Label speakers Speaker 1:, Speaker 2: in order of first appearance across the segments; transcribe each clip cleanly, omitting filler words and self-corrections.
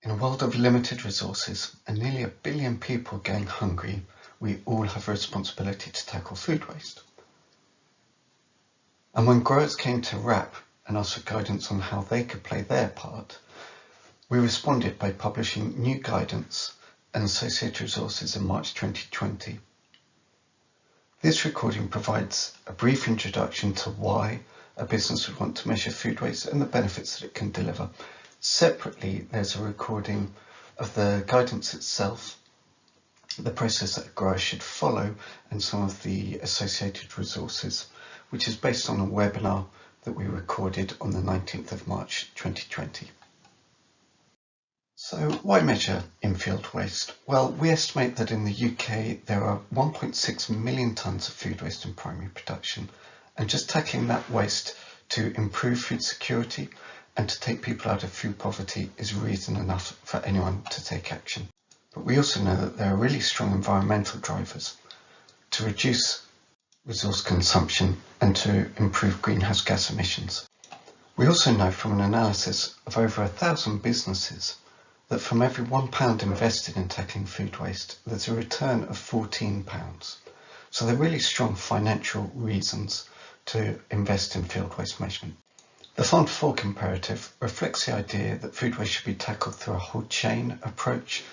Speaker 1: In a world of limited resources and nearly 1 billion people going hungry, we all have a responsibility to tackle food waste. And when growers came to WRAP and asked for guidance on how they could play their part, we responded by publishing new guidance and associated resources in March 2020. This recording provides a brief introduction to why a business would want to measure food waste and the benefits that it can deliver. Separately, there's a recording of the guidance itself, the process that a grower should follow, and some of the associated resources, which is based on a webinar that we recorded on the 19th of March 2020. So why measure in-field waste? Well, we estimate that in the UK there are 1.6 million tonnes of food waste in primary production, and just tackling that waste to improve food security and to take people out of food poverty is reason enough for anyone to take action. But we also know that there are really strong environmental drivers to reduce resource consumption and to improve greenhouse gas emissions. We also know from an analysis of over 1,000 businesses that from every £1 invested in tackling food waste, there's a return of £14. So there are really strong financial reasons to invest in field waste measurement. The Farm to Fork imperative reflects the idea that food waste should be tackled through a whole chain approach,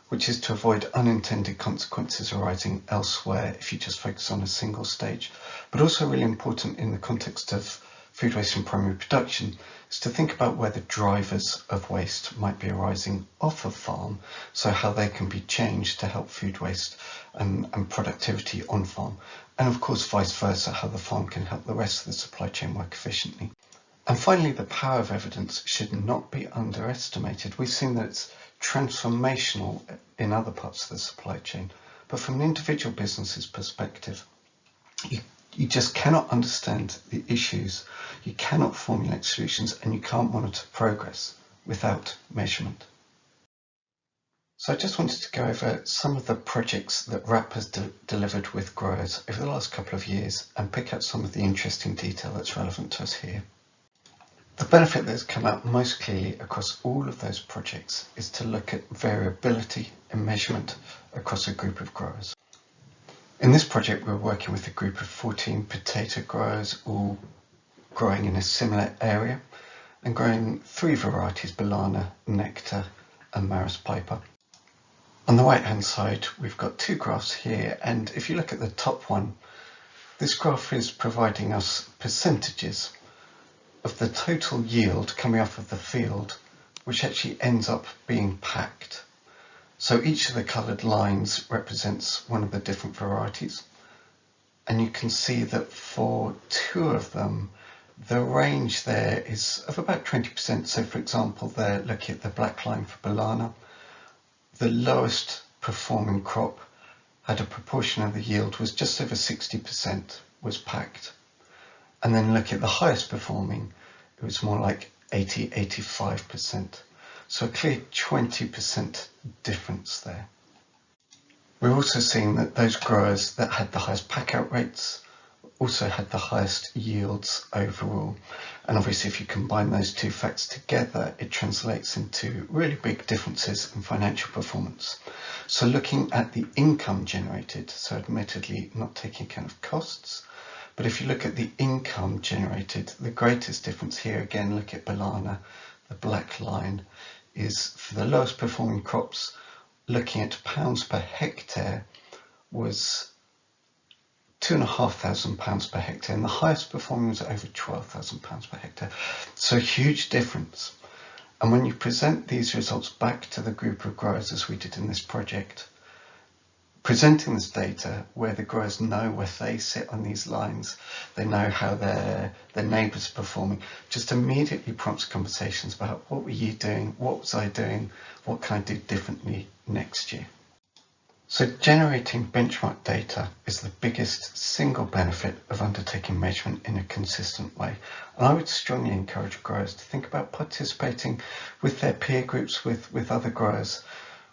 Speaker 1: which is to avoid unintended consequences arising elsewhere if you just focus on a single stage. But also really important in the context of food waste in primary production is to think about where the drivers of waste might be arising off of farm, so how they can be changed to help food waste and productivity on farm, and of course vice versa, how the farm can help the rest of the supply chain work efficiently. And finally, the power of evidence should not be underestimated. We've seen that it's transformational in other parts of the supply chain, but from an individual business's perspective, you just cannot understand the issues, you cannot formulate solutions, and you can't monitor progress without measurement. So I just wanted to go over some of the projects that WRAP has delivered with growers over the last couple of years and pick out some of the interesting detail that's relevant to us here. The benefit that's come out most clearly across all of those projects is to look at variability in measurement across a group of growers. In this project, we're working with a group of 14 potato growers, all growing in a similar area and growing 3 varieties: Banana, Nectar and Maris Piper. On the right hand side, we've got 2 graphs here, and if you look at the top one, this graph is providing us percentages of the total yield coming off of the field, which actually ends up being packed. So each of the coloured lines represents one of the different varieties, and you can see that for 2 of them the range there is of about 20%. So for example, there, looking at the black line for Banana, the lowest performing crop had a proportion of the yield was just over 60% was packed, and then look at the highest performing, it was more like 85%. So a clear 20% difference there. We're also seeing that those growers that had the highest pack out rates also had the highest yields overall. And obviously if you combine those 2 facts together, it translates into really big differences in financial performance. So looking at the income generated, so admittedly not taking account of costs, but if you look at the income generated, the greatest difference here, again, look at Banana, the black line, is for the lowest performing crops, looking at pounds per hectare, was £2,500 per hectare, and the highest performing was over £12,000 per hectare. So a huge difference. And when you present these results back to the group of growers, as we did in this project, presenting this data where the growers know where they sit on these lines, they know how their neighbours are performing, just immediately prompts conversations about what were you doing, what was I doing, what can I do differently next year. So generating benchmark data is the biggest single benefit of undertaking measurement in a consistent way. And I would strongly encourage growers to think about participating with their peer groups, with other growers,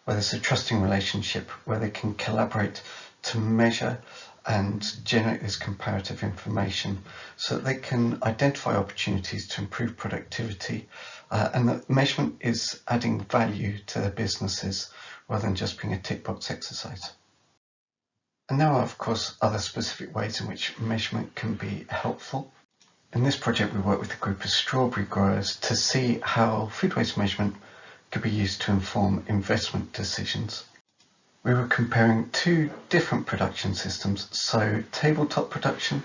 Speaker 1: where there's a trusting relationship, where they can collaborate to measure and generate this comparative information so that they can identify opportunities to improve productivity, and that measurement is adding value to their businesses rather than just being a tick box exercise. And there are, of course, other specific ways in which measurement can be helpful. In this project, we worked with a group of strawberry growers to see how food waste measurement could be used to inform investment decisions. We were comparing two different production systems, so tabletop production,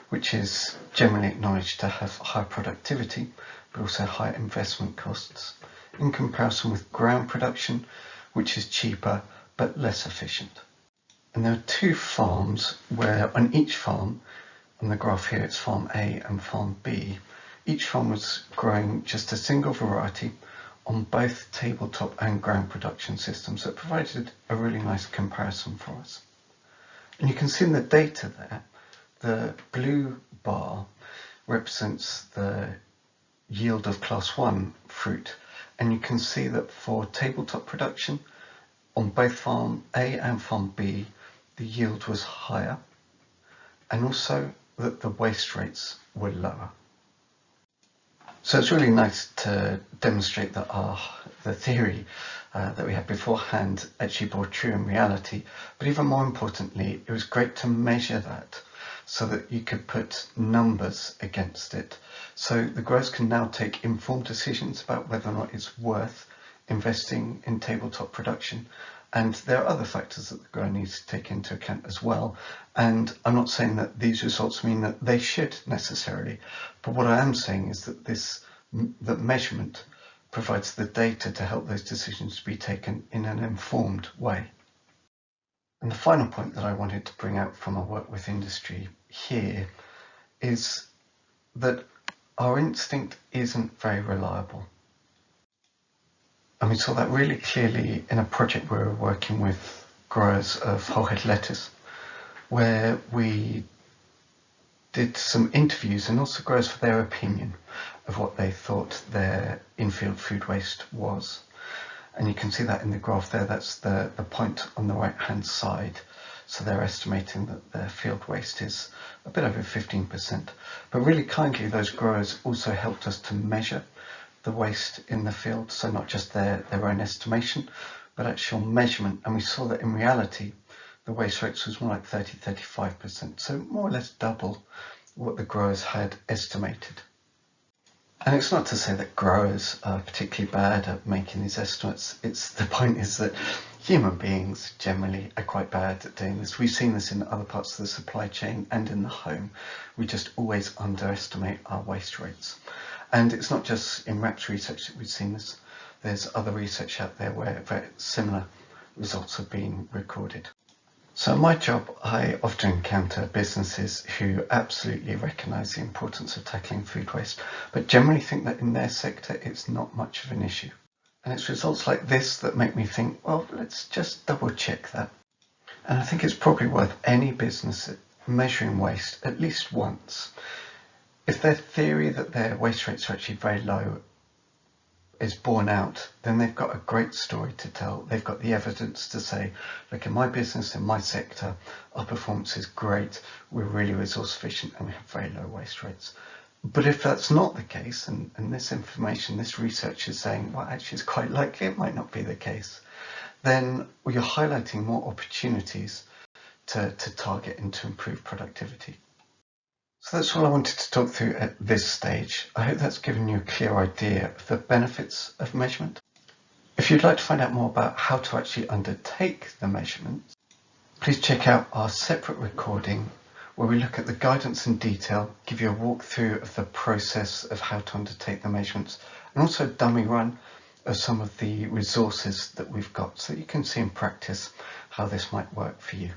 Speaker 1: which is generally acknowledged to have high productivity, but also high investment costs, in comparison with ground production, which is cheaper but less efficient. And there are two farms where on each farm, on the graph here it's farm A and farm B, each farm was growing just a single variety on both tabletop and ground production systems. That provided a really nice comparison for us. And you can see in the data there, the blue bar represents the yield of class 1 fruit, and you can see that for tabletop production on both farm A and farm B, the yield was higher, and also that the waste rates were lower. So it's really nice to demonstrate that the theory that we had beforehand actually bore true in reality, but even more importantly, it was great to measure that so that you could put numbers against it. So the growers can now take informed decisions about whether or not it's worth investing in tabletop production. And there are other factors that the grower needs to take into account as well. And I'm not saying that these results mean that they should necessarily, but what I am saying is that that measurement provides the data to help those decisions be taken in an informed way. And the final point that I wanted to bring out from our work with industry here is that our instinct isn't very reliable. And we saw that really clearly in a project where we were working with growers of whole head lettuce, where we did some interviews and also growers for their opinion of what they thought their in-field food waste was. And you can see that in the graph there, that's the point on the right hand side. So they're estimating that their field waste is a bit over 15%. But really kindly, those growers also helped us to measure the waste in the field, so not just their own estimation, but actual measurement. And we saw that in reality, the waste rates was more like 30-35%, so more or less double what the growers had estimated. And it's not to say that growers are particularly bad at making these estimates. The point is that human beings generally are quite bad at doing this. We've seen this in other parts of the supply chain and in the home. We just always underestimate our waste rates. And it's not just in RAPS research that we've seen this. There's other research out there where very similar results have been recorded. So in my job, I often encounter businesses who absolutely recognise the importance of tackling food waste, but generally think that in their sector it's not much of an issue. And it's results like this that make me think, well, let's just double check that. And I think it's probably worth any business measuring waste at least once. If their theory that their waste rates are actually very low is borne out, then they've got a great story to tell. They've got the evidence to say, look, in my business, in my sector, our performance is great, we're really resource efficient and we have very low waste rates. But if that's not the case, and this information, this research is saying, well, actually it's quite likely it might not be the case, then you're highlighting more opportunities to target and to improve productivity. So that's all I wanted to talk through at this stage. I hope that's given you a clear idea of the benefits of measurement. If you'd like to find out more about how to actually undertake the measurements, please check out our separate recording where we look at the guidance in detail, give you a walkthrough of the process of how to undertake the measurements, and also a dummy run of some of the resources that we've got so you can see in practice how this might work for you.